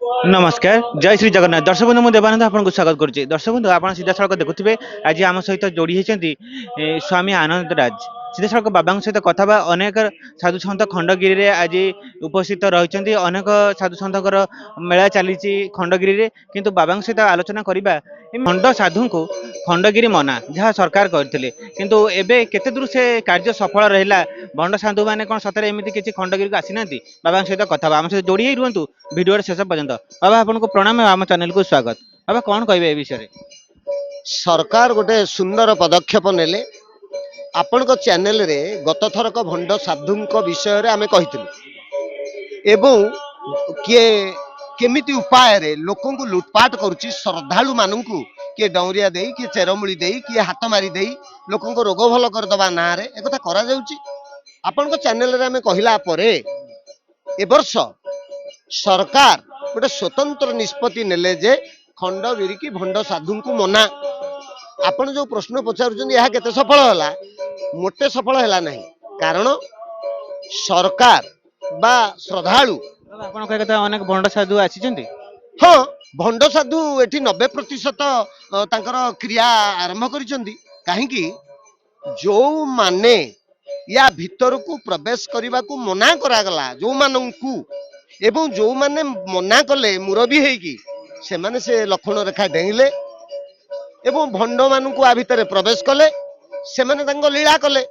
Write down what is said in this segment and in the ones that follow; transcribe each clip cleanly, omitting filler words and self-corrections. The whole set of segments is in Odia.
नमस्कार जय श्री जगन्नाथ दर्शक बंधु मुझे देवानंद आपको स्वागत करुच्ची दर्शक बंधु आप सीधा सड़क देखुए आज आम सहित जोड़ी होती स्वामी आनंद राज सीधा सड़क बाबा सहित कथा अनेक साधु सन्त खंडगिरी में आज उपस्थित रही अनेक साधु सन्त मेला चली खंडगिरी किंतु बाबा सहित आलोचना करवा खंड साधु को खंडगिरी मना जहाँ सरकार करते किंतु एबे केते दूर से कार्य सफल रहा भंड साधु मैंने कौन सतरे एमती किसी खंडगिरी को आसी ना बाबा सहित कथा आम सहित जोड़ी रुहतु भिडियो शेष पर्यंत बाबा आपको प्रणाम आम चैनल को स्वागत बाबा कौन कहे ए विषय सरकार गोटे सुंदर पदक्षेप नेले आपण चैनल रे गत थरक भंड साधु विषय रे आमे कहिथिलु एवं किए केमिति उपाय रे लोकों को लुटपाट करुची श्रद्धालु मानू किए डौरिया देई किए चेरमूली देई किए हाथ मारी देई लोकों को रोग भल कर दबा ना रे एक कथा करा जाउची आपण चैनल रे आमे कहिला परे ए वर्ष सरकार गोटे स्वतंत्र निष्पत्ति नेले जे खंडगिरी की भंड साधु को मना आपण जो प्रश्न पचारुचंदी यह केते सफल होला मोटे सफल हैला नहीं कारण सरकार बा श्रद्धालु अनेक भंड साधु आसी हाँ भंड साधु एठी 90% तांकर क्रिया आरंभ करिसंदी काहेकि जो माने या भीतर को प्रवेश करने को मना करागला जो मानू एवं जो माने मना कले मुरबी हेकी से माने से लक्षण रेखा डेंगले एवं भंड मान को आ भितर प्रवेश कले से माने तांको लीला कले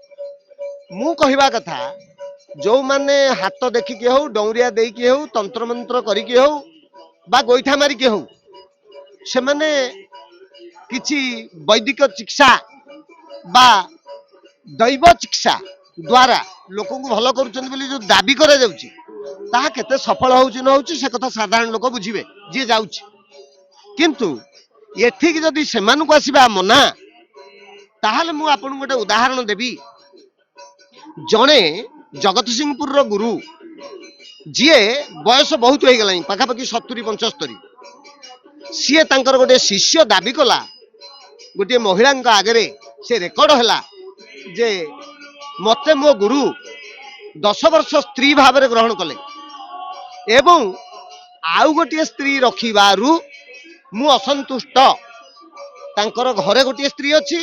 मु कहिबा कथा जो माने हाथ देखिके हो डौरिया देकी हो तंत्र मंत्र करिके हो बा गोइठा मारिके हो से माने किछि वैदिक चिकित्सा बा दैव चिकित्सा द्वारा लोक भल कर जो दाबी करा जाउची ताहा केते सफल होउची न होउची से कथा साधारण लोक बुझिबे जे जाउची किंतु एठिक जदि सेमानकु आसीबा मना ताहाले मु आपन गोटे उदाहरण देबी जणे जगत सिंहपुर रो गुरु जिए बयस बहुत हो गलानी पाखापाखि 70-75 सीए तांकर गोटे शिष्य दाबी कला गोटे महिला आगे से रेकर्ड हैला जे मते मो गुरु 10 वर्ष स्त्री भाव में ग्रहण कले एवं आउ गोटे स्त्री रखिबारु मु असंतुष्ट तांकर घरे गोटे स्त्री अच्छी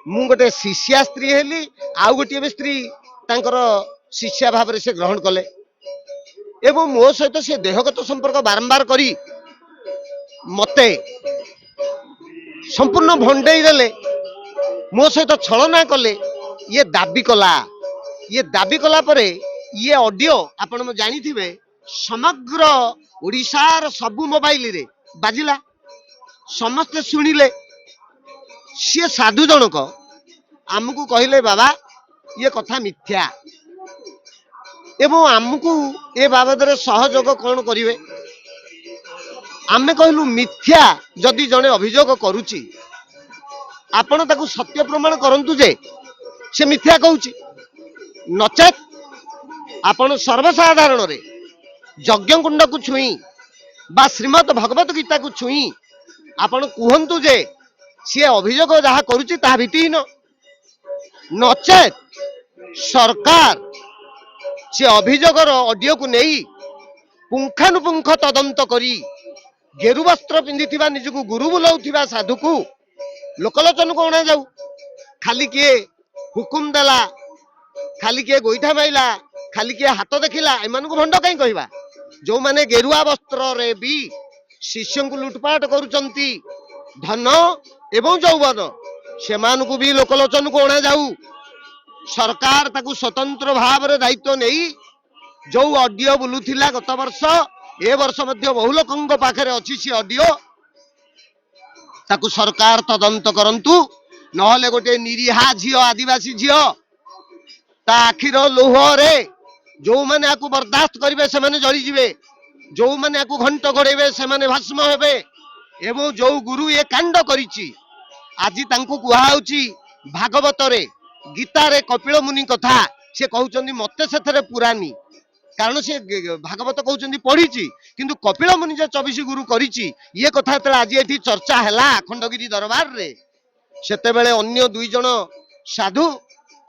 मु गोटे शिष्या स्त्री हेली आउ गोटे स्त्री तांकर शिष्या भाव से ग्रहण कले एवं मो सहित से देहगत संपर्क बारंबार करी मते संपूर्ण भंडेई देले मो सहित छलना कले ये दाबी कला परे ये ऑडियो आपण जानी थिबे समग्र ओडिशार सबु मोबाइल रे बाजिला समस्ते सुनिले सी साधु जनक आमको कहले बाबा ये कथा मिथ्या एवं आमको ए बाबद सहयोग कौन करिवे आमे कहलु मिथ्या जदि जने अभियोग करुची आपण ताकू सत्य प्रमाण करंतु जे से मिथ्या कहूची नचेत आपण सर्वसाधारण रे यज्ञ कुंड को छुई बा श्रीमद भगवत गीता को छुई आपण कहंतु जे सी अभियोग जहा करुची ताहा भित्तिहीन नचेत सरकार से अभियोगर ऑडियो को नहीं पुंखानुपुंख तदंत करी गेरु वस्त्र पिंधि निजको गुरु बुलाउथिबा साधु को लोकलोचन को अणा जाऊ खाली किए हुकुम देला खाली किए गोईठा माइला खाली किए हाथ देखिला एमान को भंड कहीं कहवा जो माने गेरुआ वस्त्र रे भी शिष्य को लुटपाट करुचंती धन एवं यौवन से मान को भी लोकलोचन को अणा जाऊ सरकार ताकू स्वतंत्र भाव रे दायित्व नहीं जो ऑडियो बुलुथिला गत वर्ष ए वर्ष मध्य बहु लोकंक पाखरे अछि सी ऑडियो ताकू सरकार तदंत करंतु नहले गोटे निरीहा झियो आदिवासी झियो ता आखिर लोह रे जो माने आकु बर्दाश्त करिवे से माने जळी जिवे जो माने आकु घंट घोड़ेबे से माने भस्म हेबे एवं जो गुरु ये कांड करिछि आजि तांकु कुहा होछि भागवत रे गीता रे कपिल मुनि कथा से कहउचंदी मते सेथरे पुरानी कारण से भागवत कहउचंदी पढ़ीची किंतु कपिल मुनि जे 24 गुरु करिची ये कथा तले आज एठी चर्चा हैला खंडगिरी दरबार रे सेते बेले अन्य दुई जन साधु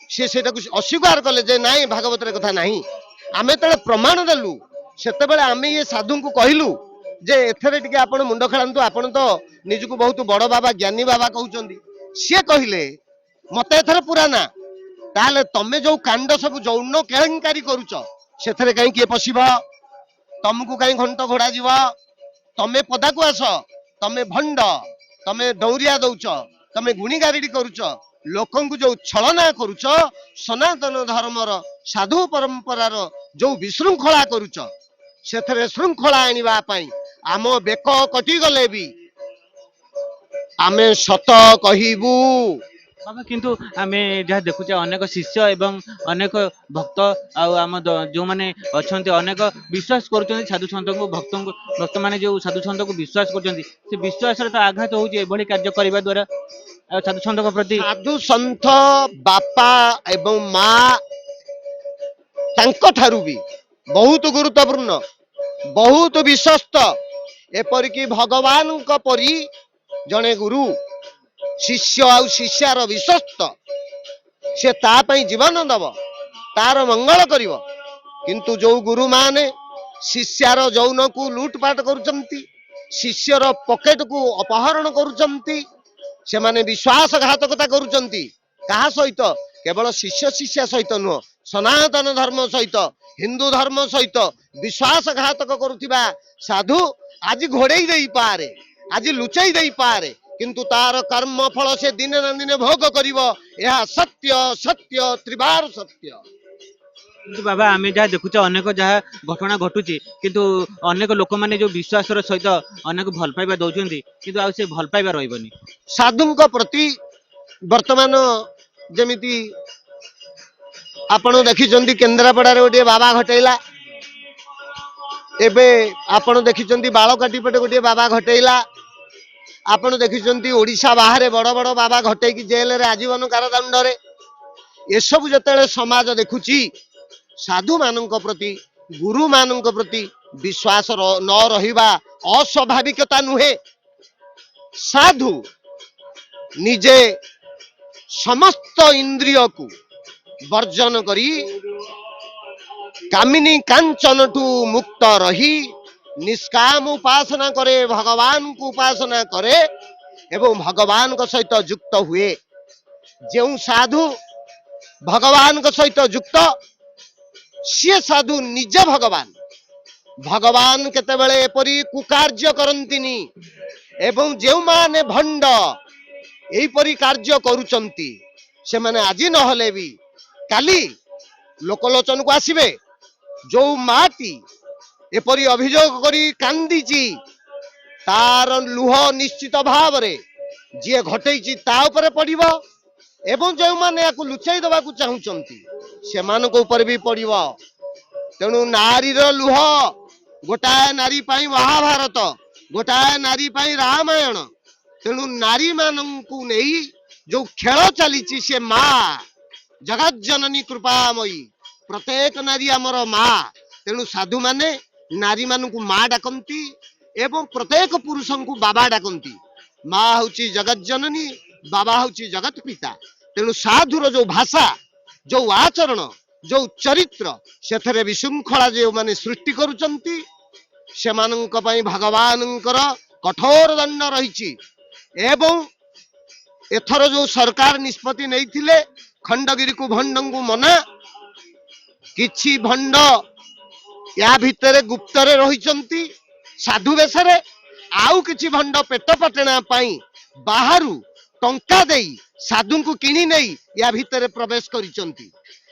से सेटा को अस्वीकार कले जे नाही भागवत रे कथा नाही आमे तले प्रमाण देलु सेते बेले आमे ये साधु को कहिलु ଯେ ଏଥିରେ ଟିକେ ଆପଣ ମୁଣ୍ଡ ଖେଳାନ୍ତୁ, ଆପଣ ତ ନିଜକୁ ବହୁତ ବଡ ବାବା ଜ୍ଞାନୀ ବାବା କହୁଛନ୍ତି। ସିଏ କହିଲେ ମତେ ଏଥର ପୁରା ନା, ତାହେଲେ ତମେ ଯୋଉ କାଣ୍ଡ ସବୁ ଯୌନ କେଳେଙ୍କାରୀ କରୁଛ ସେଥିରେ କାହିଁ କିଏ ପଶିବ, ତମକୁ କାହିଁ ଘଣ୍ଟ ଘୋଡା ଯିବ, ତମେ ପଦାକୁ ଆସ, ତମେ ଭଣ୍ଡ, ତମେ ଦୌରିଆ ଦଉଛ, ତମେ ଗୁଣିଗାରିଡି କରୁଛ, ଲୋକଙ୍କୁ ଯୋଉ ଛଳନା କରୁଛ, ସନାତନ ଧର୍ମର ସାଧୁ ପରମ୍ପରାର ଯୋଉ ବିଶୃଙ୍ଖଳା କରୁଛ, ସେଥିରେ ଶୃଙ୍ଖଳା ଆଣିବା ପାଇଁ ଆମ ବେକ କଟିଗଲେ ବି ଆମେ ସତ କହିବୁ। ବାବା କିନ୍ତୁ ଆମେ ଯାହା ଦେଖୁଛେ ଅନେକ ଶିଷ୍ୟ ଏବଂ ଅନେକ ଭକ୍ତ ଆଉ ଆମ ଯୋଉମାନେ ଅଛନ୍ତି ଅନେକ ବିଶ୍ୱାସ କରୁଛନ୍ତି ସାଧୁ ସନ୍ଥଙ୍କୁ ଭକ୍ତମାନେ ଯୋଉ ସାଧୁ ସନ୍ଥଙ୍କୁ ବିଶ୍ୱାସ କରୁଛନ୍ତି ସେ ବିଶ୍ୱାସରେ ତ ଆଘାତ ହଉଛି ଏଭଳି କାର୍ଯ୍ୟ କରିବା ଦ୍ୱାରା ଆଉ ସାଧୁ ସନ୍ଥଙ୍କ ପ୍ରତି। ସାଧୁ ସନ୍ଥ ବାପା ଏବଂ ମା ତାଙ୍କ ଠାରୁ ବି ବହୁତ ଗୁରୁତ୍ୱପୂର୍ଣ୍ଣ, ବହୁତ ବିଶ୍ୱସ୍ତ, ଏପରିକି ଭଗବାନଙ୍କ ପରି ଜଣେ ଗୁରୁ ଶିଷ୍ୟ ଆଉ ଶିଷ୍ୟାର ବିଶ୍ୱସ୍ତ, ସେ ତା ପାଇଁ ଜୀବନ ଦବ, ତାର ମଙ୍ଗଳ କରିବ। କିନ୍ତୁ ଯୋଉ ଗୁରୁ ମାନେ ଶିଷ୍ୟାର ଯୌନକୁ ଲୁଟପାଟ କରୁଛନ୍ତି, ଶିଷ୍ୟର ପକେଟକୁ ଅପହରଣ କରୁଛନ୍ତି, ସେମାନେ ବିଶ୍ୱାସଘାତକତା କରୁଛନ୍ତି। କାହା ସହିତ? କେବଳ ଶିଷ୍ୟ ଶିଷ୍ୟା ସହିତ ନୁହଁ, ସନାତନ ଧର୍ମ ସହିତ, ହିନ୍ଦୁ ଧର୍ମ ସହିତ ବିଶ୍ୱାସଘାତକ କରୁଥିବା ସାଧୁ ଆଜି ଘୋଡେଇ ଦେଇପାରେ, ଆଜି ଲୁଚେଇ ଦେଇପାରେ, କିନ୍ତୁ ତାର କର୍ମ ଫଳ ସେ ଦିନେ ନା ଦିନେ ଭୋଗ କରିବ। ଏହା ସତ୍ୟ, ସତ୍ୟ, ତ୍ରିବାର ସତ୍ୟ। କିନ୍ତୁ ବାବା ଆମେ ଯାହା ଦେଖୁଛେ ଅନେକ ଯାହା ଘଟଣା ଘଟୁଛି କିନ୍ତୁ ଅନେକ ଲୋକମାନେ ଯୋଉ ବିଶ୍ୱାସର ସହିତ ଅନେକ ଭଲ ପାଇବା ଦଉଛନ୍ତି କିନ୍ତୁ ଆଉ ସେ ଭଲ ପାଇବା ରହିବନି। ସାଧୁଙ୍କ ପ୍ରତି ବର୍ତ୍ତମାନ ଯେମିତି ଆପଣ ଦେଖିଛନ୍ତି କେନ୍ଦ୍ରାପଡାରେ ଗୋଟିଏ ବାବା ଘଟେଇଲା, ଏବେ ଆପଣ ଦେଖିଛନ୍ତି ବାଳକାଟି ପଟେ ଗୋଟିଏ ବାବା ଘଟେଇଲା, ଆପଣ ଦେଖିଛନ୍ତି ଓଡିଶା ବାହାରେ ବଡ ବଡ ବାବା ଘଟେଇକି ଜେଲରେ ଆଜୀବନ କାରାଦଣ୍ଡରେ। ଏସବୁ ଯେତେବେଳେ ସମାଜ ଦେଖୁଛି, ସାଧୁ ମାନଙ୍କ ପ୍ରତି, ଗୁରୁ ମାନଙ୍କ ପ୍ରତି ବିଶ୍ୱାସ ନ ରହିବା ଅସ୍ୱାଭାବିକତା ନୁହେଁ। ସାଧୁ ନିଜେ ସମସ୍ତ ଇନ୍ଦ୍ରିୟକୁ ବର୍ଜନ କରି କାମିନୀ କାଞ୍ଚନଠୁ ମୁକ୍ତ ରହି ନିଷ୍କାମ ଉପାସନା କରେ, ଭଗବାନଙ୍କୁ ଉପାସନା କରେ ଏବଂ ଭଗବାନଙ୍କ ସହିତ ଯୁକ୍ତ ହୁଏ। ଯେଉଁ ସାଧୁ ଭଗବାନଙ୍କ ସହିତ ଯୁକ୍ତ, ସିଏ ସାଧୁ ନିଜେ ଭଗବାନ। ଭଗବାନ କେତେବେଳେ ଏପରି କୁକାର୍ଯ୍ୟ କରନ୍ତିନି ଏବଂ ଯେଉଁମାନେ ଭଣ୍ଡ ଏହିପରି କାର୍ଯ୍ୟ କରୁଛନ୍ତି ସେମାନେ ଆଜି ନହେଲେ ବି କାଲି ଲୋକଲୋଚନକୁ ଆସିବେ। ଯୋଉ ମାଟି ଏପରି ଅଭିଯୋଗ କରି କାନ୍ଦିଛି ତାର ଲୁହ ନିଶ୍ଚିତ ଭାବରେ ଯିଏ ଘଟେଇଛି ତା ଉପରେ ପଡିବ ଏବଂ ଯେଉଁମାନେ ୟାକୁ ଲୁଚେଇ ଦେବାକୁ ଚାହୁଁଛନ୍ତି ସେମାନଙ୍କ ଉପରେ ବି ପଡିବ। ତେଣୁ ନାରୀର ଲୁହ, ଗୋଟାଏ ନାରୀ ପାଇଁ ମହାଭାରତ, ଗୋଟାଏ ନାରୀ ପାଇଁ ରାମାୟଣ। ତେଣୁ ନାରୀ ମାନଙ୍କୁ ନେଇ ଯୋଉ ଖେଳ ଚାଲିଛି ସେ ମା ଜଗଜ୍ଜନନୀ କୃପାମୟୀ, ପ୍ରତ୍ୟେକ ନାରୀ ଆମର ମା। ତେଣୁ ସାଧୁ ମାନେ ନାରୀ ମାନଙ୍କୁ ମା ଡାକନ୍ତି ଏବଂ ପ୍ରତ୍ୟେକ ପୁରୁଷଙ୍କୁ ବାବା ଡାକନ୍ତି। ମା ହଉଛି ଜଗଜ୍ଜନନୀ, ବାବା ହଉଛି ଜଗତ ପିତା। ତେଣୁ ସାଧୁର ଯୋଉ ଭାଷା, ଯୋଉ ଆଚରଣ, ଯୋଉ ଚରିତ୍ର, ସେଥିରେ ବିଶୃଙ୍ଖଳା ଯେଉଁମାନେ ସୃଷ୍ଟି କରୁଛନ୍ତି ସେମାନଙ୍କ ପାଇଁ ଭଗବାନଙ୍କର କଠୋର ଦଣ୍ଡ ରହିଛି। ଏବଂ ଏଥର ଯୋଉ ସରକାର ନିଷ୍ପତ୍ତି ନେଇଥିଲେ ଖଣ୍ଡଗିରିକୁ ଭଣ୍ଡଙ୍କୁ ମନା, କିଛି ଭଣ୍ଡ ୟା ଭିତରେ ଗୁପ୍ତରେ ରହିଛନ୍ତି ସାଧୁ ବେଶରେ, ଆଉ କିଛି ଭଣ୍ଡ ପେଟ ପାଟଣା ପାଇଁ ବାହାରୁ ଟଙ୍କା ଦେଇ ସାଧୁଙ୍କୁ କିଣି ନେଇ ୟା ଭିତରେ ପ୍ରବେଶ କରିଛନ୍ତି।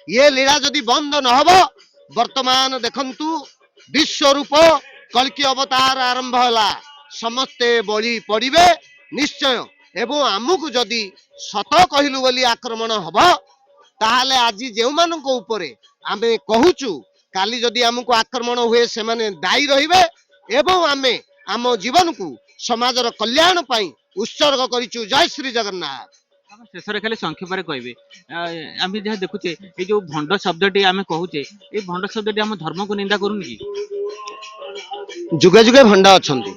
ଇଏ ଲୀଳା ଯଦି ବନ୍ଦ ନହବ, ବର୍ତ୍ତମାନ ଦେଖନ୍ତୁ ବିଶ୍ୱରୂପ କଳ୍କି ଅବତାର ଆରମ୍ଭ ହେଲା, ସମସ୍ତେ ବଳି ପଡିବେ ନିଶ୍ଚୟ। ଏବଂ ଆମକୁ ଯଦି ସତ କହିଲୁ ବୋଲି ଆକ୍ରମଣ ହବ, ତାହେଲେ ଆଜି ଯେଉଁମାନଙ୍କ ଉପରେ ଆମେ କହୁଛୁ କାଲି ଯଦି ଆମକୁ ଆକ୍ରମଣ ହୁଏ ସେମାନେ ଦାୟୀ ରହିବେ ଏବଂ ଆମେ ଆମ ଜୀବନକୁ ସମାଜର କଲ୍ୟାଣ ପାଇଁ ଉତ୍ସର୍ଗ କରିଛୁ। ଜୟ ଶ୍ରୀ ଜଗନ୍ନାଥ। ଆପଣ ଶେଷରେ ଖାଲି ସଂକ୍ଷେପରେ କହିବେ ଆମେ ଯାହା ଦେଖୁଛେ ଏଇ ଯୋଉ ଭଣ୍ଡ ଶବ୍ଦଟି ଆମେ କହୁଛେ ଏଇ ଭଣ୍ଡ ଶବ୍ଦଟି ଆମ ଧର୍ମକୁ ନିନ୍ଦା କରୁନି କି? ଯୁଗେ ଯୁଗେ ଭଣ୍ଡ ଅଛନ୍ତି।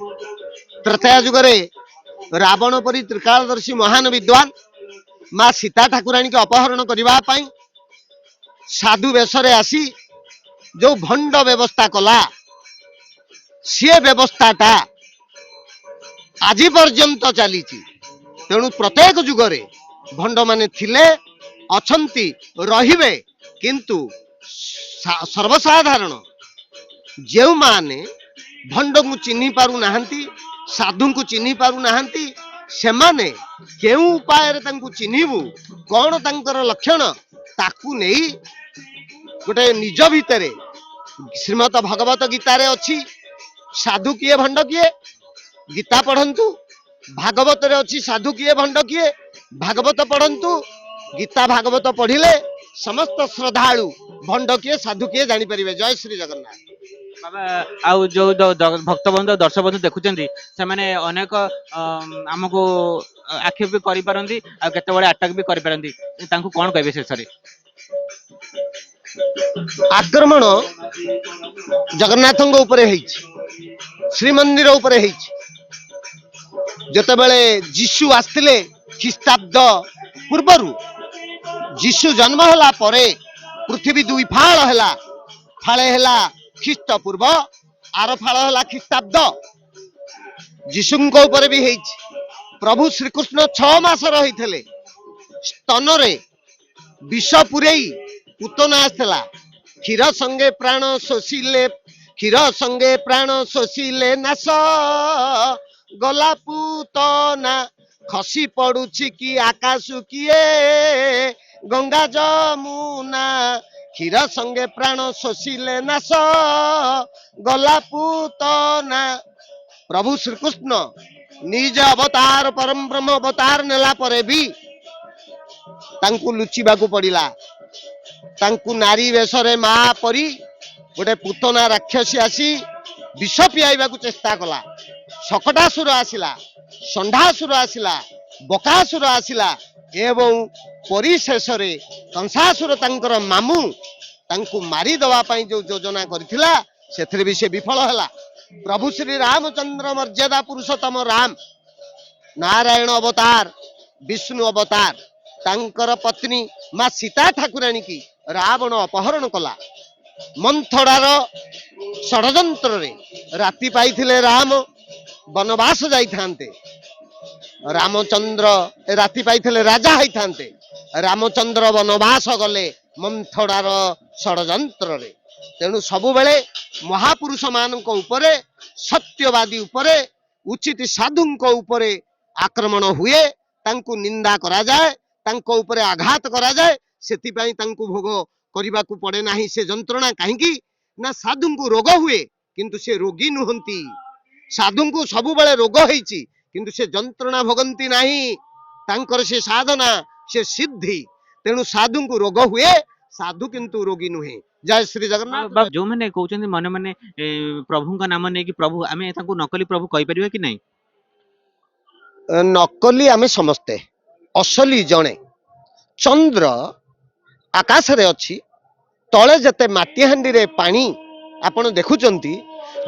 ତ୍ରେତୟା ଯୁଗରେ ରାବଣ ପରି ତ୍ରିକାଳଦର୍ଶୀ ମହାନ ବିଦ୍ୱାନ ମା ସୀତା ଠାକୁରାଣୀକି ଅପହରଣ କରିବା ପାଇଁ ସାଧୁ ବେଶରେ ଆସି ଯୋଉ ଭଣ୍ଡ ବ୍ୟବସ୍ଥା କଲା, ସିଏ ବ୍ୟବସ୍ଥାଟା ଆଜି ପର୍ଯ୍ୟନ୍ତ ଚାଲିଛି। ତେଣୁ ପ୍ରତ୍ୟେକ ଯୁଗରେ ଭଣ୍ଡମାନେ ଥିଲେ, ଅଛନ୍ତି, ରହିବେ। କିନ୍ତୁ ସର୍ବସାଧାରଣ ଯେଉଁମାନେ ଭଣ୍ଡଙ୍କୁ ଚିହ୍ନି ପାରୁନାହାନ୍ତି, ସାଧୁଙ୍କୁ ଚିହ୍ନି ପାରୁନାହାନ୍ତି, ସେମାନେ କେଉଁ ଉପାୟରେ ତାଙ୍କୁ ଚିହ୍ନିବୁ, କଣ ତାଙ୍କର ଲକ୍ଷଣ, ତାକୁ ନେଇ ଗୋଟେ ନିଜ ଭିତରେ ଶ୍ରୀମଦ ଭଗବତ ଗୀତାରେ ଅଛି ସାଧୁ କିଏ ଭଣ୍ଡ କିଏ। ଗୀତା ପଢନ୍ତୁ, ଭାଗବତରେ ଅଛି ସାଧୁ କିଏ ଭଣ୍ଡ କିଏ। ଭାଗବତ ପଢନ୍ତୁ, ଗୀତା ଭାଗବତ ପଢିଲେ ସମସ୍ତ ଶ୍ରଦ୍ଧାଳୁ ଭଣ୍ଡ କିଏ ସାଧୁ କିଏ ଜାଣିପାରିବେ। ଜୟ ଶ୍ରୀ ଜଗନ୍ନାଥ। ବାବା ଆଉ ଯୋଉ ଭକ୍ତ ବନ୍ଧୁ ଦର୍ଶକ ବନ୍ଧୁ ଦେଖୁଛନ୍ତି ସେମାନେ ଅନେକ ଆମକୁ ଆକ୍ଷେପ ବି କରିପାରନ୍ତି ଆଉ କେତେବେଳେ ଆଟାକ ବି କରିପାରନ୍ତି, ତାଙ୍କୁ କଣ କହିବେ ଶେଷରେ? ଆକ୍ରମଣ ଜଗନ୍ନାଥଙ୍କ ଉପରେ ହେଇଛି, ଶ୍ରୀମନ୍ଦିର ଉପରେ ହେଇଛି। ଯେତେବେଳେ ଯୀଶୁ ଆସିଥିଲେ ଖ୍ରୀଷ୍ଟାବ୍ଦ ପୂର୍ବରୁ, ଯୀଶୁ ଜନ୍ମ ହେଲା ପରେ ପୃଥିବୀ ଦୁଇ ଫାଳ ହେଲା। ଫାଳେ ହେଲା ଖ୍ରୀଷ୍ଟ ପୂର୍ବ, ଆର ଫାଳ ହେଲା ଖ୍ରୀଷ୍ଟାବ୍ଦ। ଯୀଶୁଙ୍କ ଉପରେ ବି ହେଇଛି। ପ୍ରଭୁ ଶ୍ରୀକୃଷ୍ଣ 6 ମାସ ରହିଥିଲେ, ସ୍ତନରେ ବିଷ ପୁରେଇ ପୁତନା ଆସିଥିଲା। କ୍ଷୀର ସଙ୍ଗେ ପ୍ରାଣ ଶୋଷିଲେ, କ୍ଷୀର ସଙ୍ଗେ ପ୍ରାଣ ଶୋଷିଲେ ନାଶ, ଗଲା ପୁତନା ଖସି ପଡୁଛି କି ଆକାଶ କିଏ, ଗଙ୍ଗା ଯମୁନା। କ୍ଷୀର ସଙ୍ଗେ ପ୍ରାଣ ଶୋଷିଲେ ନାଶ, ଗଲା ପୁତନା। ପ୍ରଭୁ ଶ୍ରୀକୃଷ୍ଣ ନିଜ ଅବତାର ପରମ ବ୍ରହ୍ମ ଅବତାର ନେଲା ପରେ ବି ତାଙ୍କୁ ଲୁଚିବାକୁ ପଡିଲା। ତାଙ୍କୁ ନାରୀ ବେଶରେ ମା ପରି ଗୋଟେ ପୁତନା ରାକ୍ଷସୀ ଆସି ବିଷ ପିଆଇବାକୁ ଚେଷ୍ଟା କଲା। ଶକଟାସୁର ଆସିଲା, ଷଣ୍ଢାସୁର ଆସିଲା, ବକାସୁର ଆସିଲା ଏବଂ ପରିଶେଷରେ କଂସାସୁର ତାଙ୍କର ମାମୁଁ ତାଙ୍କୁ ମାରିଦେବା ପାଇଁ ଯୋଉ ଯୋଜନା କରିଥିଲା ସେଥିରେ ବି ସେ ବିଫଳ ହେଲା। ପ୍ରଭୁ ଶ୍ରୀ ରାମଚନ୍ଦ୍ର ମର୍ଯ୍ୟାଦା ପୁରୁଷୋତ୍ତମ ରାମ, ନାରାୟଣ ଅବତାର, ବିଷ୍ଣୁ ଅବତାର, ତାଙ୍କର ପତ୍ନୀ ମା ସୀତା ଠାକୁରାଣୀ କି ରାବଣ ଅପହରଣ କଲା। ମନ୍ଥଡାର ଷଡ଼ଯନ୍ତ୍ରରେ ରାତି ପାଇଥିଲେ ରାମ ବନବାସ ଯାଇଥାନ୍ତେ। ରାମଚନ୍ଦ୍ର ରାତି ପାଇଥିଲେ ରାଜା ହେଇଥାନ୍ତେ। ରାମଚନ୍ଦ୍ର ବନବାସ ଗଲେ ମନ୍ଥଡାର ଷଡ଼ଯନ୍ତ୍ରରେ। ତେଣୁ ସବୁବେଳେ ମହାପୁରୁଷ ମାନଙ୍କ ଉପରେ, ସତ୍ୟବାଦୀ ଉପରେ, ଉଚିତ ସାଧୁଙ୍କ ଉପରେ ଆକ୍ରମଣ ହୁଏ, ତାଙ୍କୁ ନିନ୍ଦା କରାଯାଏ, ତାଙ୍କ ଉପରେ ଆଘାତ କରାଯାଏ। ସେଥିପାଇଁ ତାଙ୍କୁ ଭୋଗ କରିବାକୁ ପଡେ ନାହିଁ ସେ ଯନ୍ତ୍ରଣା। କାହିଁକି ନା ସାଧୁଙ୍କୁ ରୋଗ ହୁଏ କିନ୍ତୁ ସେ ରୋଗୀ ନୁହନ୍ତି। ସାଧୁଙ୍କୁ ସବୁବେଳେ ରୋଗ ହେଇଛି କିନ୍ତୁ ସେ ଯନ୍ତ୍ରଣା ଭୋଗନ୍ତି ନାହିଁ। ତାଙ୍କର ସେ ସାଧନା, ସେ ସିଦ୍ଧି। ତେଣୁ ସାଧୁଙ୍କୁ ରୋଗ ହୁଏ, ସାଧୁ କିନ୍ତୁ ରୋଗୀ ନୁହେଁ। ଜୟ ଶ୍ରୀ ଜଗନ୍ନାଥ। ଯୋଉମାନେ କହୁଛନ୍ତି ମନେ ମନେ ପ୍ରଭୁଙ୍କ ନାମ ନେଇକି ପ୍ରଭୁ, ଆମେ ତାଙ୍କୁ ନକଲି ପ୍ରଭୁ କହିପାରିବା କି ନାହିଁ? ନକଲି ଆମେ ସମସ୍ତେ, ଅସଲି ଜଣେ। ଚନ୍ଦ୍ର ଆକାଶରେ ଅଛି, ତଳେ ଯେତେ ମାଟି ହାଣ୍ଡିରେ ପାଣି ଆପଣ ଦେଖୁଛନ୍ତି,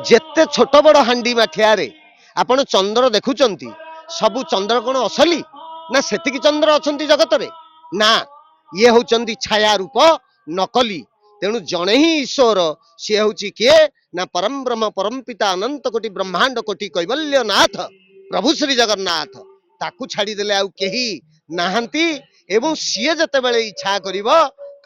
ଯେତେ ଛୋଟ ବଡ ହାଣ୍ଡି ମାଠିଆରେ ଆପଣ ଚନ୍ଦ୍ର ଦେଖୁଛନ୍ତି, ସବୁ ଚନ୍ଦ୍ର କଣ ଅସଲି? ନା ସେତିକି ଚନ୍ଦ୍ର ଅଛନ୍ତି ଜଗତରେ? ନା, ଇଏ ହଉଛନ୍ତି ଛାୟା ରୂପ, ନକଲି। ତେଣୁ ଜଣେ ହିଁ ଈଶ୍ୱର, ସିଏ ହଉଛି କିଏ? ନା ପରମ ବ୍ରହ୍ମ ପରମ ପିତା ଅନନ୍ତ କୋଟି ବ୍ରହ୍ମାଣ୍ଡ କୋଟି କୈବଲ୍ୟନାଥ ପ୍ରଭୁ ଶ୍ରୀ ଜଗନ୍ନାଥ। ତାକୁ ଛାଡିଦେଲେ ଆଉ କେହି ନାହାନ୍ତି। ଏବଂ ସିଏ ଯେତେବେଳେ ଇଚ୍ଛା କରିବ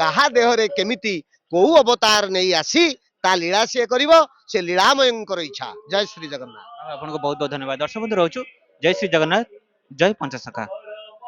କାହା ଦେହରେ କେମିତି କୋଉ ଅବତାର ନେଇ ଆସି ତା ଲୀଳା ସିଏ କରିବ, ସେ ଲୀଳାମୟଙ୍କର ଇଚ୍ଛା। ଜୟ ଶ୍ରୀ ଜଗନ୍ନାଥ। ଆପଣଙ୍କୁ ବହୁତ ବହୁତ ଧନ୍ୟବାଦ। ଦର୍ଶକ ବନ୍ଧୁ ରହୁଛୁ। ଜୟ ଶ୍ରୀ ଜଗନ୍ନାଥ, ଜୟ ପଞ୍ଚସଖା।